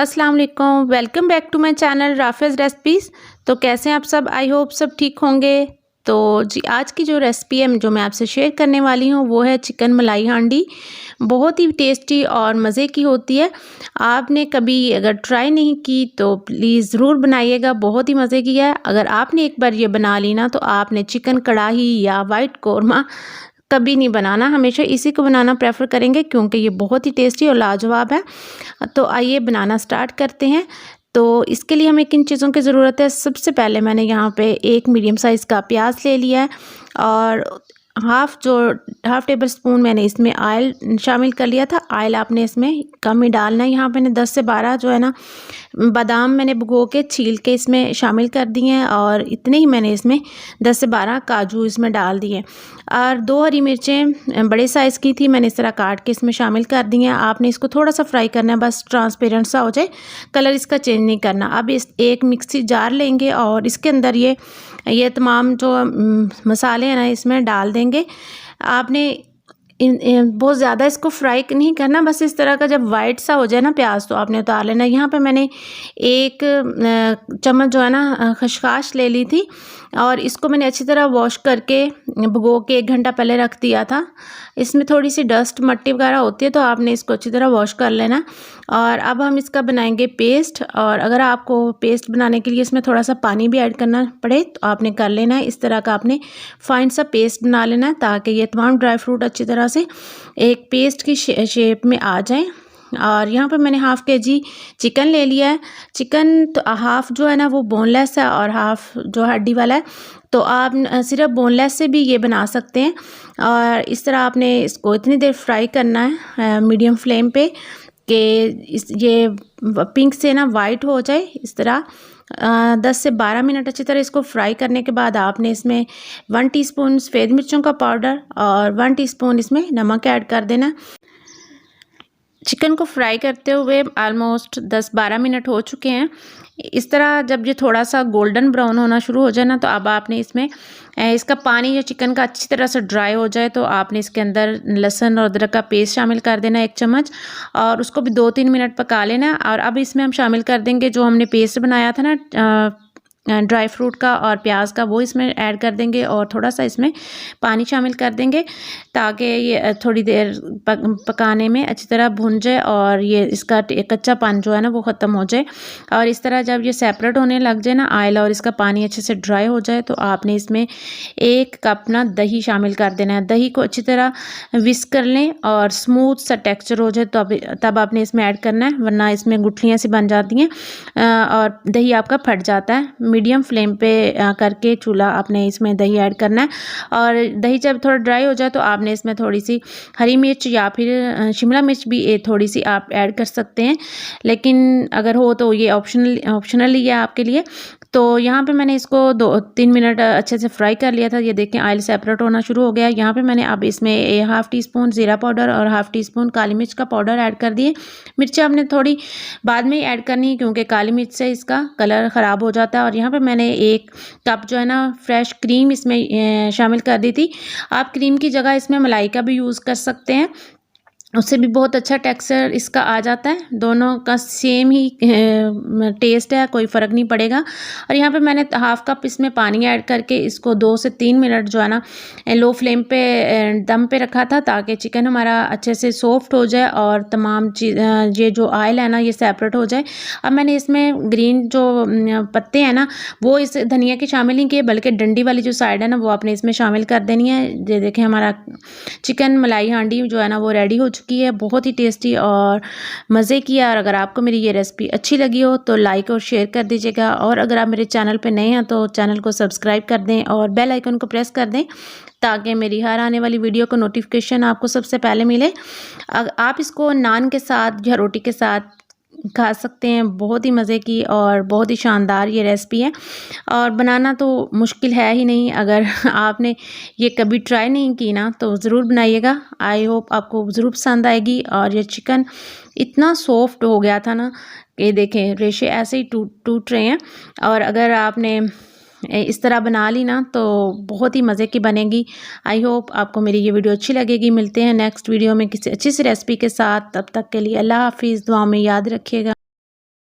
अस्सलाम वालेकुम, welcome back to my channel Rafez recipes. तो कैसे हैं आप सब? आई होप सब ठीक होंगे। तो जी, आज की जो रेसिपी है जो मैं आपसे शेयर करने वाली हूँ वो है चिकन मलाई हांडी। बहुत ही टेस्टी और मज़े की होती है। आपने कभी अगर ट्राई नहीं की तो प्लीज़ ज़रूर बनाइएगा, बहुत ही मज़े की है। अगर आपने एक बार ये बना ली ना तो आपने चिकन कढ़ाई या वाइट कोरमा कभी नहीं बनाना, हमेशा इसी को बनाना प्रेफर करेंगे क्योंकि ये बहुत ही टेस्टी और लाजवाब है। तो आइए बनाना स्टार्ट करते हैं। तो इसके लिए हमें किन चीज़ों की ज़रूरत है? सबसे पहले मैंने यहाँ पे एक मीडियम साइज़ का प्याज ले लिया है और हाफ़ टेबल स्पून मैंने इसमें ऑयल शामिल कर लिया था। ऑयल आपने इसमें कम ही डालना है। यहाँ पे मैंने 10 से 12 जो है ना बादाम मैंने भिगो के छील के इसमें शामिल कर दिए हैं और इतने ही मैंने इसमें 10 से 12 काजू इसमें डाल दिए और 2 हरी मिर्चें बड़े साइज़ की थी, मैंने इस तरह काट के इसमें शामिल कर दी हैं। आपने इसको थोड़ा सा फ्राई करना है, बस ट्रांसपेरेंट सा हो जाए, कलर इसका चेंज नहीं करना। अब इस एक मिक्सी जार लेंगे और इसके अंदर ये तमाम जो मसाले हैं ना इसमें डाल देंगे। आपने बहुत ज़्यादा इसको फ्राई नहीं करना, बस इस तरह का जब वाइट सा हो जाए ना प्याज तो आपने उतार लेना। यहाँ पे मैंने एक चम्मच जो है ना खसखस ले ली थी और इसको मैंने अच्छी तरह वॉश करके भिगो के 1 घंटा पहले रख दिया था। इसमें थोड़ी सी डस्ट मट्टी वगैरह होती है तो आपने इसको अच्छी तरह वॉश कर लेना। और अब हम इसका बनाएंगे पेस्ट, और अगर आपको पेस्ट बनाने के लिए इसमें थोड़ा सा पानी भी ऐड करना पड़े तो आपने कर लेना है। इस तरह का आपने फाइन सा पेस्ट बना लेना है ताकि ये तमाम ड्राई फ्रूट अच्छी तरह से एक पेस्ट की शेप में आ जाए। और यहाँ पे मैंने हाफ़ केजी चिकन ले लिया है। चिकन तो हाफ़ जो है ना वो बोनलेस है और हाफ़ जो हड्डी वाला है, तो आप सिर्फ बोनलेस से भी ये बना सकते हैं। और इस तरह आपने इसको इतनी देर फ्राई करना है मीडियम फ्लेम पे कि ये पिंक से ना वाइट हो जाए। इस तरह 10 से 12 मिनट अच्छी तरह इसको फ्राई करने के बाद आपने इसमें 1 टीस्पून सफ़ेद मिर्चों का पाउडर और 1 टीस्पून इसमें नमक ऐड कर देना। चिकन को फ्राई करते हुए ऑलमोस्ट 10-12 मिनट हो चुके हैं। इस तरह जब ये थोड़ा सा गोल्डन ब्राउन होना शुरू हो जाए ना तो अब आपने इसमें इसका पानी जो चिकन का अच्छी तरह से ड्राई हो जाए तो आपने इसके अंदर लहसुन और अदरक का पेस्ट शामिल कर देना 1 चम्मच, और उसको भी 2-3 मिनट पका लेना। और अब इसमें हम शामिल कर देंगे जो हमने पेस्ट बनाया था ना ड्राई फ्रूट का और प्याज का, वो इसमें ऐड कर देंगे और थोड़ा सा इसमें पानी शामिल कर देंगे ताकि ये थोड़ी देर पकाने में अच्छी तरह भुन जाए और ये इसका कच्चापन जो है ना वो ख़त्म हो जाए। और इस तरह जब ये सेपरेट होने लग जाए ना ऑयल और इसका पानी अच्छे से ड्राई हो जाए तो आपने इसमें 1 कप ना दही शामिल कर देना है। दही को अच्छी तरह विस्क कर लें और स्मूथ सा टेक्सचर हो जाए तो तब आपने इसमें ऐड करना है, वरना इसमें गुठलियाँ सी बन जाती हैं और दही आपका फट जाता है। मीडियम फ्लेम पे करके चूल्हा आपने इसमें दही ऐड करना है। और दही जब थोड़ा ड्राई हो जाए तो आपने इसमें थोड़ी सी हरी मिर्च या फिर शिमला मिर्च भी थोड़ी सी आप ऐड कर सकते हैं, लेकिन अगर हो तो ये ऑप्शनल ही है आपके लिए। तो यहाँ पे मैंने इसको 2-3 मिनट अच्छे से फ्राई कर लिया था। ये देखें ऑयल सेपरेट होना शुरू हो गया। यहाँ पे मैंने अब इसमें हाफ़ टीस्पून ज़ीरा पाउडर और हाफ़ टीस्पून काली मिर्च का पाउडर ऐड कर दिए। मिर्चें आपने थोड़ी बाद में ही ऐड करनी है क्योंकि काली मिर्च से इसका कलर ख़राब हो जाता है। और यहाँ पे मैंने 1 कप जो है ना फ्रेश क्रीम इसमें शामिल कर दी थी। आप क्रीम की जगह इसमें मलाई का भी यूज़ कर सकते हैं, उससे भी बहुत अच्छा टेक्सचर इसका आ जाता है। दोनों का सेम ही टेस्ट है, कोई फ़र्क नहीं पड़ेगा। और यहाँ पे मैंने हाफ़ कप इसमें पानी ऐड करके इसको 2 से 3 मिनट जो है ना लो फ्लेम पे दम पे रखा था ताकि चिकन हमारा अच्छे से सॉफ्ट हो जाए और तमाम ये जो ऑयल है ना ये सेपरेट हो जाए। अब मैंने इसमें ग्रीन जो पत्ते हैं ना वो इस धनिया के शामिल नहीं किए, बल्कि डंडी वाली जो साइड है ना वो आपने इसमें शामिल कर देनी है। ये देखें हमारा चिकन मलाई हांडी जो है ना वो रेडी हो चुकी है, बहुत ही टेस्टी और मज़े की है। और अगर आपको मेरी ये रेसिपी अच्छी लगी हो तो लाइक और शेयर कर दीजिएगा, और अगर आप मेरे चैनल पे नए हैं तो चैनल को सब्सक्राइब कर दें और बेल आइकन को प्रेस कर दें ताकि मेरी हर आने वाली वीडियो को नोटिफिकेशन आपको सबसे पहले मिले। आप इसको नान के साथ या रोटी के साथ खा सकते हैं। बहुत ही मज़े की और बहुत ही शानदार ये रेसिपी है और बनाना तो मुश्किल है ही नहीं। अगर आपने ये कभी ट्राई नहीं की ना तो ज़रूर बनाइएगा। आई होप आपको ज़रूर पसंद आएगी। और ये चिकन इतना सॉफ्ट हो गया था ना कि देखें रेशे ऐसे ही टूट रहे हैं। और अगर आपने इस तरह बना ली ना तो बहुत ही मज़े की बनेगी। आई होप आपको मेरी ये वीडियो अच्छी लगेगी। मिलते हैं नेक्स्ट वीडियो में किसी अच्छी सी रेसिपी के साथ। तब तक के लिए अल्लाह हाफिज़। दुआ में याद रखिएगा।